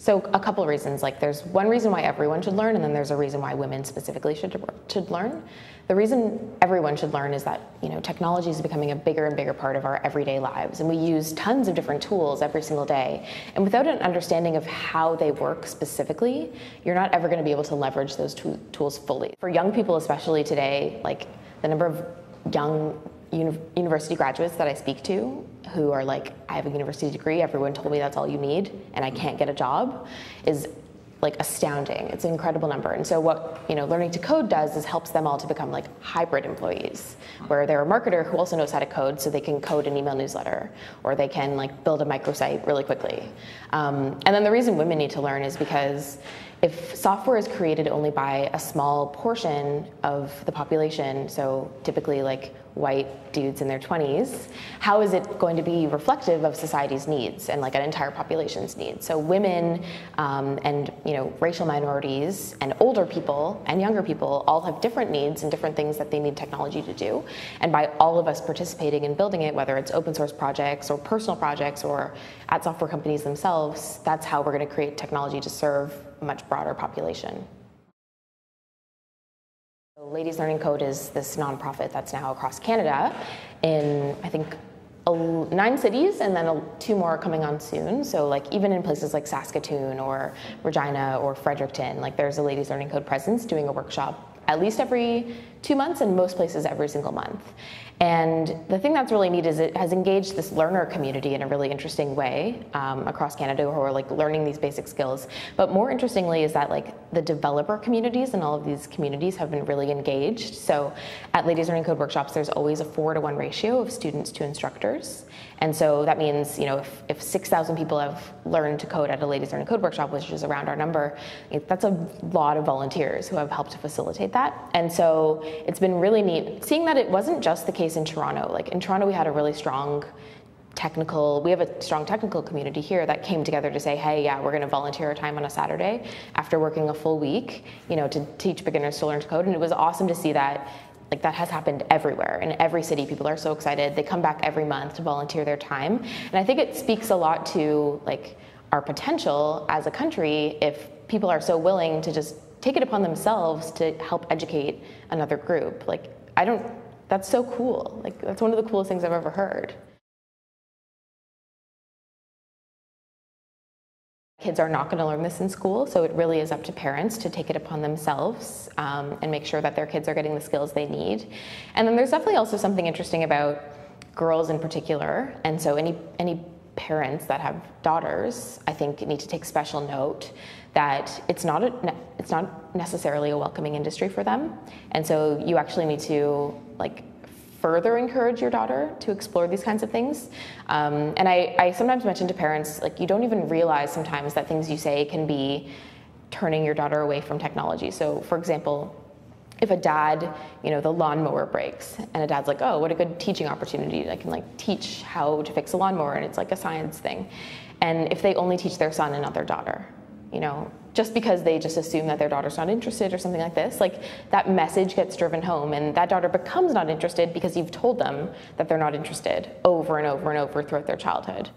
So a couple of reasons. Like there's one reason why everyone should learn, and then there's a reason why women specifically should learn. The reason everyone should learn is that technology is becoming a bigger and bigger part of our everyday lives, and we use tons of different tools every single day. And without an understanding of how they work specifically, you're not ever going to be able to leverage those tools fully. For young people, especially today, like the number of young university graduates that I speak to who are like, I have a university degree, everyone told me that's all you need, and I can't get a job, is like astounding. It's an incredible number. And so what learning to code does is helps them all to become like hybrid employees, where they're a marketer who also knows how to code, so they can code an email newsletter, or they can like build a microsite really quickly. And then the reason women need to learn is because if software is created only by a small portion of the population, so typically like white dudes in their 20s, how is it going to be reflective of society's needs and like an entire population's needs? So women and racial minorities and older people and younger people all have different needs and different things that they need technology to do. And by all of us participating in building it, whether it's open source projects or personal projects or at software companies themselves, that's how we're going to create technology to serve a much broader population. Ladies Learning Code is this nonprofit that's now across Canada in, I think, 9 cities, and then 2 more coming on soon. So like even in places like Saskatoon or Regina or Fredericton, like there's a Ladies Learning Code presence doing a workshop at least every 2 months, and most places every single month. And the thing that's really neat is it has engaged this learner community in a really interesting way across Canada, who are like learning these basic skills. But more interestingly is that like the developer communities and all of these communities have been really engaged. So at Ladies Learning Code workshops, there's always a 4-to-1 ratio of students to instructors. And so that means, if 6,000 people have learned to code at a Ladies Learning Code workshop, which is around our number, that's a lot of volunteers who have helped to facilitate that. And so it's been really neat seeing that it wasn't just the case in Toronto. Like in Toronto, we had a really strong technical community here that came together to say, hey, yeah, we're going to volunteer our time on a Saturday after working a full week, to teach beginners to learn to code. And it was awesome to see that. Like that has happened everywhere. In every city, people are so excited. They come back every month to volunteer their time. And I think it speaks a lot to like our potential as a country if people are so willing to just take it upon themselves to help educate another group. Like, that's so cool. Like, that's one of the coolest things I've ever heard. Kids are not going to learn this in school, so it really is up to parents to take it upon themselves and make sure that their kids are getting the skills they need. And then there's definitely also something interesting about girls in particular, and so any parents that have daughters, I think, need to take special note that it's not necessarily a welcoming industry for them, and so you actually need to like further encourage your daughter to explore these kinds of things. And I sometimes mention to parents, like, you don't even realize sometimes that things you say can be turning your daughter away from technology. So for example, if a dad, the lawnmower breaks, and a dad's like, oh, what a good teaching opportunity. I can like teach how to fix a lawnmower, and it's like a science thing. And if they only teach their son and not their daughter, just because they just assume that their daughter's not interested or something like this, like that message gets driven home, and that daughter becomes not interested because you've told them that they're not interested over and over and over throughout their childhood.